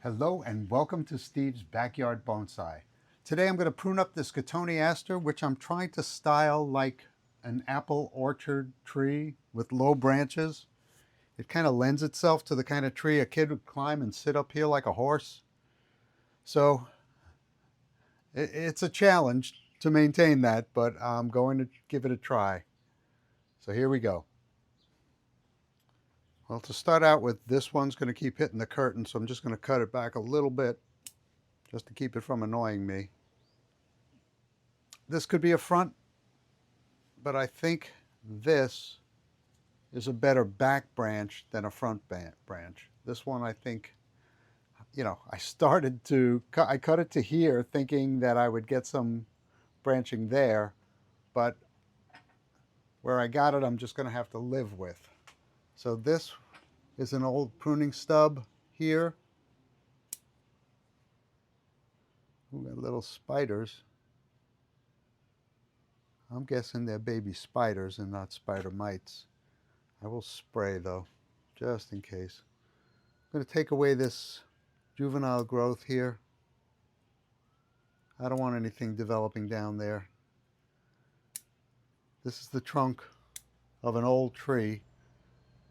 Hello and welcome to Steve's Backyard Bonsai. Today I'm going to prune up this Cotoneaster, which I'm trying to style like an apple orchard tree with low branches. It kind of lends itself to the kind of tree a kid would climb and sit up here like a horse. So it's a challenge to maintain that, but I'm going to give it a try. So here we go. Well, to start out with, this one's going to keep hitting the curtain, so I'm just going to cut it back a little bit just to keep it from annoying me. This could be a front, but I think this is a better back branch than a front branch. This one, I think, I cut it to here thinking that I would get some branching there, but where I got it, I'm just going to have to live with. So this is an old pruning stub here. We got little spiders. I'm guessing they're baby spiders and not spider mites. I will spray though, just in case. I'm going to take away this juvenile growth here. I don't want anything developing down there. This is the trunk of an old tree,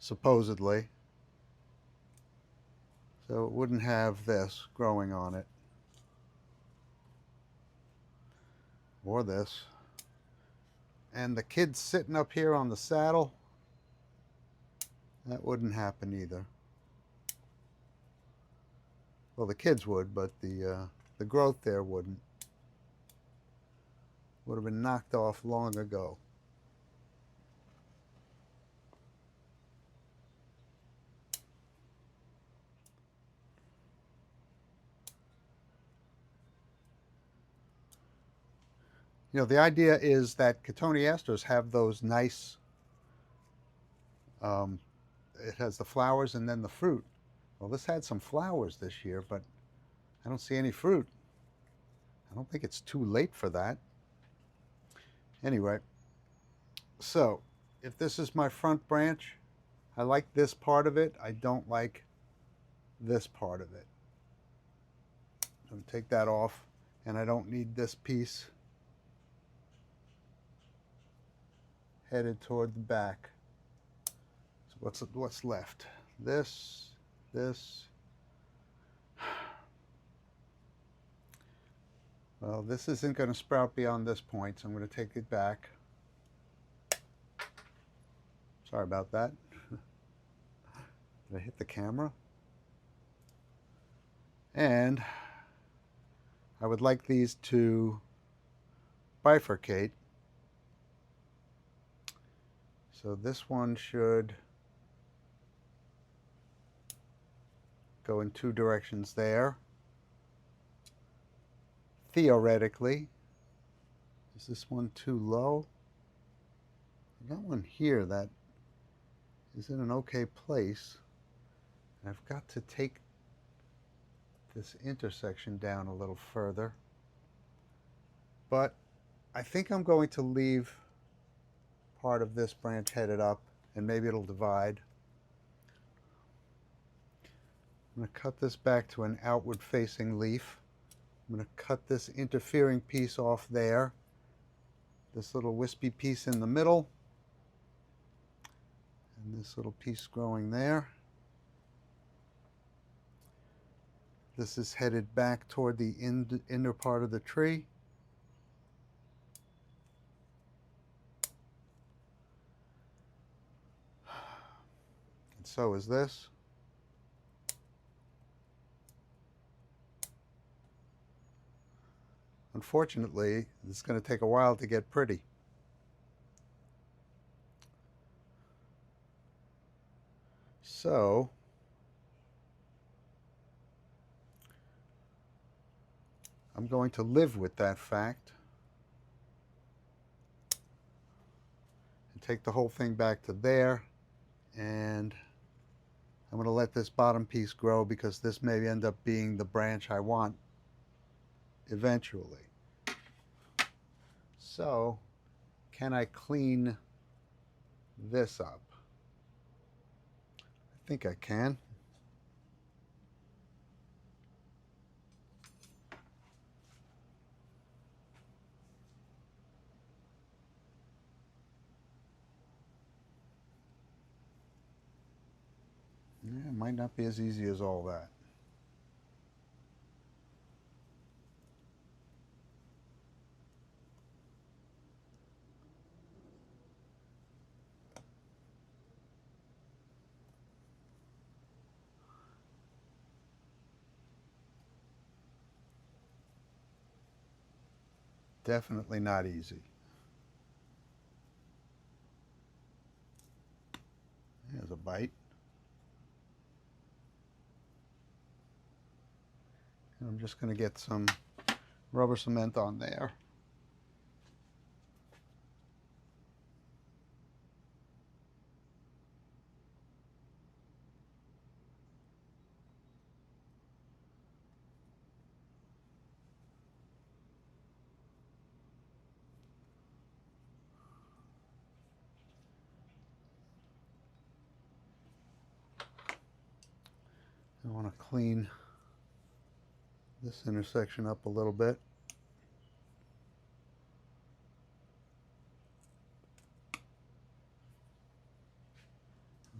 supposedly. So it wouldn't have this growing on it. Or this. And the kid sitting up here on the saddle, that wouldn't happen either. Well, the kids would, but the growth there wouldn't. Would have been knocked off long ago. You know, the idea is that Cotoneasters have those nice, it has the flowers and then the fruit. Well, this had some flowers this year, but I don't see any fruit. I don't think it's too late for that. Anyway, so if this is my front branch, I like this part of it. I don't like this part of it. I'm going to take that off, and I don't need this piece headed toward the back. So what's left? This. Well, this isn't going to sprout beyond this point, so I'm going to take it back. Sorry about that. Did I hit the camera? And I would like these to bifurcate. So this one should go in two directions there. Theoretically, is this one too low? I got one here that is in an okay place. And I've got to take this intersection down a little further. But I think I'm going to leave part of this branch headed up, and maybe it'll divide. I'm going to cut this back to an outward facing leaf. I'm going to cut this interfering piece off there, this little wispy piece in the middle, and this little piece growing there. This is headed back toward the inner part of the tree. And so is this. Unfortunately, it's going to take a while to get pretty. So, I'm going to live with that fact and take the whole thing back to there, and I'm going to let this bottom piece grow because this may end up being the branch I want eventually. So, can I clean this up? I think I can. Yeah, it might not be as easy as all that. Definitely not easy. There's a bite. And I'm just going to get some rubber cement on there. I want to clean this intersection up a little bit.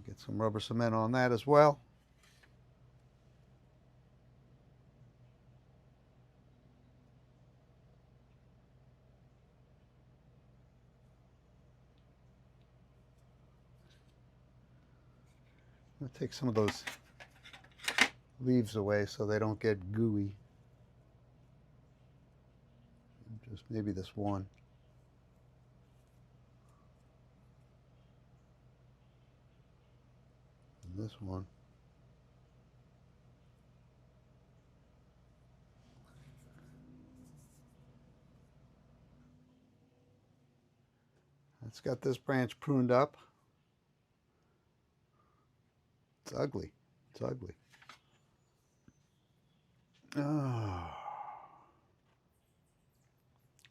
Get some rubber cement on that as well. I'm going to take some of those leaves away so they don't get gooey. Just maybe this one. And this one. It's got this branch pruned up. It's ugly. It's ugly. Oh.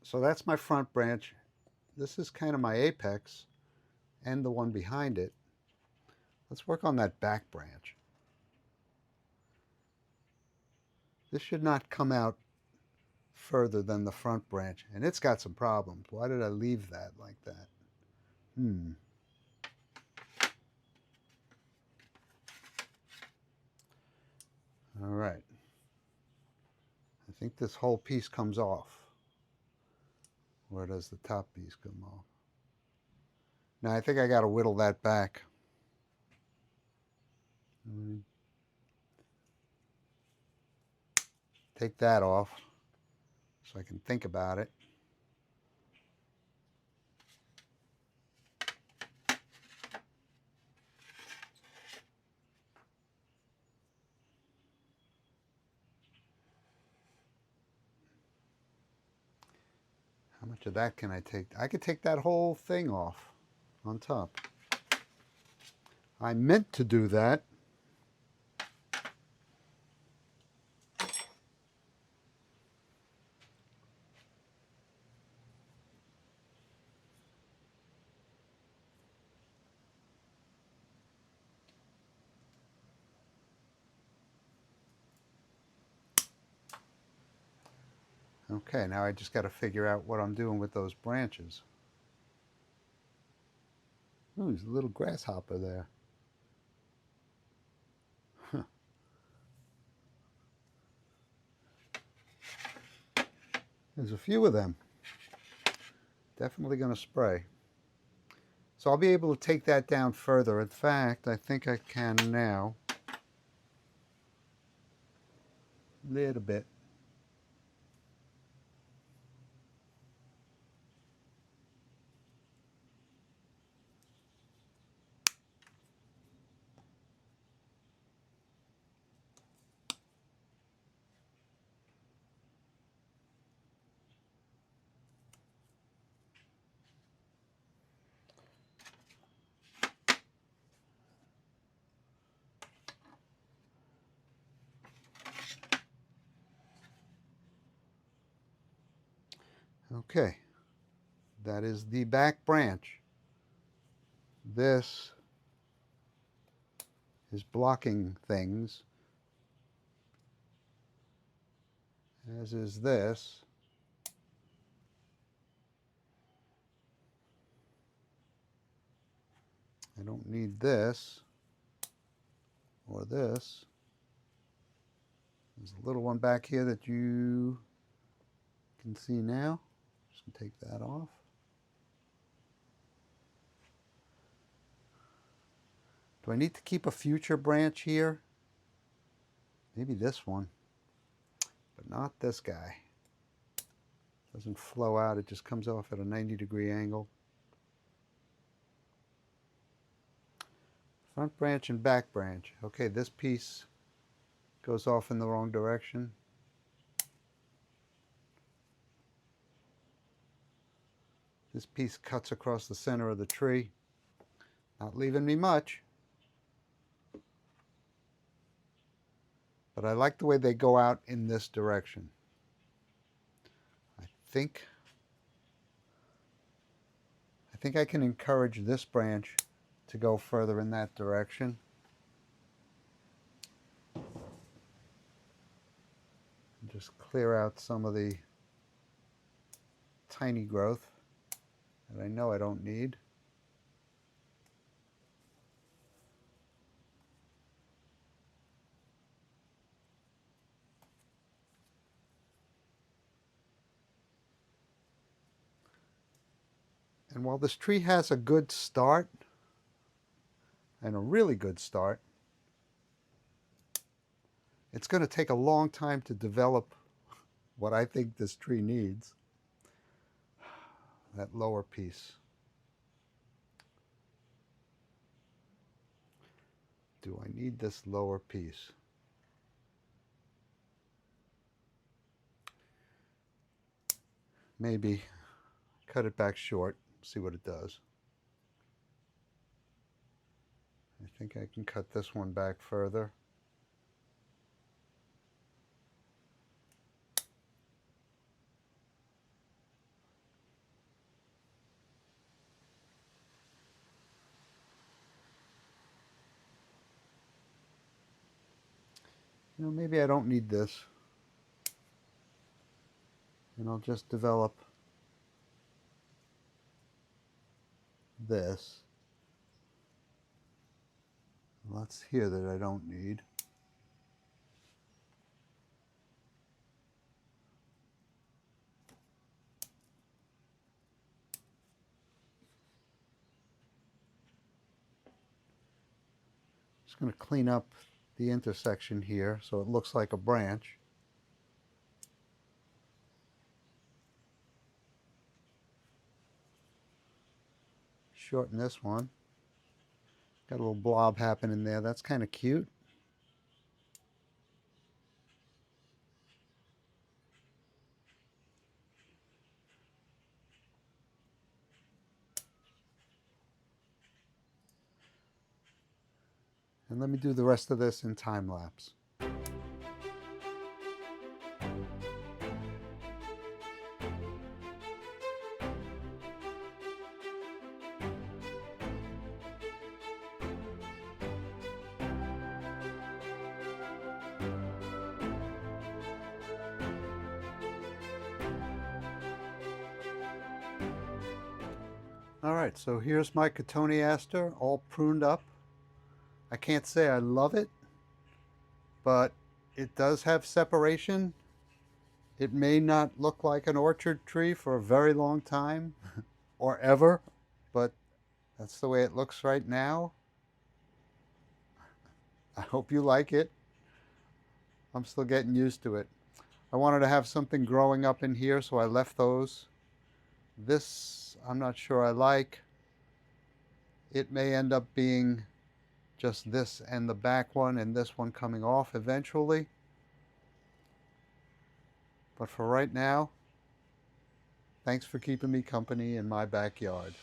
So that's my front branch. This is kind of my apex and the one behind it. Let's work on that back branch. This should not come out further than the front branch, and it's got some problems. Why did I leave that like that? All right. I think this whole piece comes off. Where does the top piece come off? Now I think I got to whittle that back. Take that off so I can think about it. How much of that can I take? I could take that whole thing off on top. I meant to do that. Okay, now I just got to figure out what I'm doing with those branches. Ooh, there's a little grasshopper there. Huh. There's a few of them. Definitely going to spray. So I'll be able to take that down further. In fact, I think I can now. A little bit. Okay, that is the back branch. This is blocking things, as is this. I don't need this or this. There's a little one back here that you can see now. Just gonna take that off. Do I need to keep a future branch here? Maybe this one, but not this guy. Doesn't flow out, it just comes off at a 90-degree angle. Front branch and back branch. Okay, this piece goes off in the wrong direction. This piece cuts across the center of the tree, not leaving me much. But I like the way they go out in this direction. I think I can encourage this branch to go further in that direction. And just clear out some of the tiny growth that I know I don't need. And while this tree has a good start, and a really good start, it's going to take a long time to develop what I think this tree needs. That lower piece. Do I need this lower piece? Maybe cut it back short, see what it does. I think I can cut this one back further. You know, maybe I don't need this. And I'll just develop this. Lots here that I don't need. Just going to clean up the intersection here so it looks like a branch. Shorten this one. Got a little blob happening there. That's kind of cute. And let me do the rest of this in time lapse. All right, so here's my Cotoneaster all pruned up. I can't say I love it, but it does have separation. It may not look like an orchard tree for a very long time or ever, but that's the way it looks right now. I hope you like it. I'm still getting used to it. I wanted to have something growing up in here, so I left those. This, I'm not sure I like. It may end up being just this and the back one and this one coming off eventually. But for right now, thanks for keeping me company in my backyard.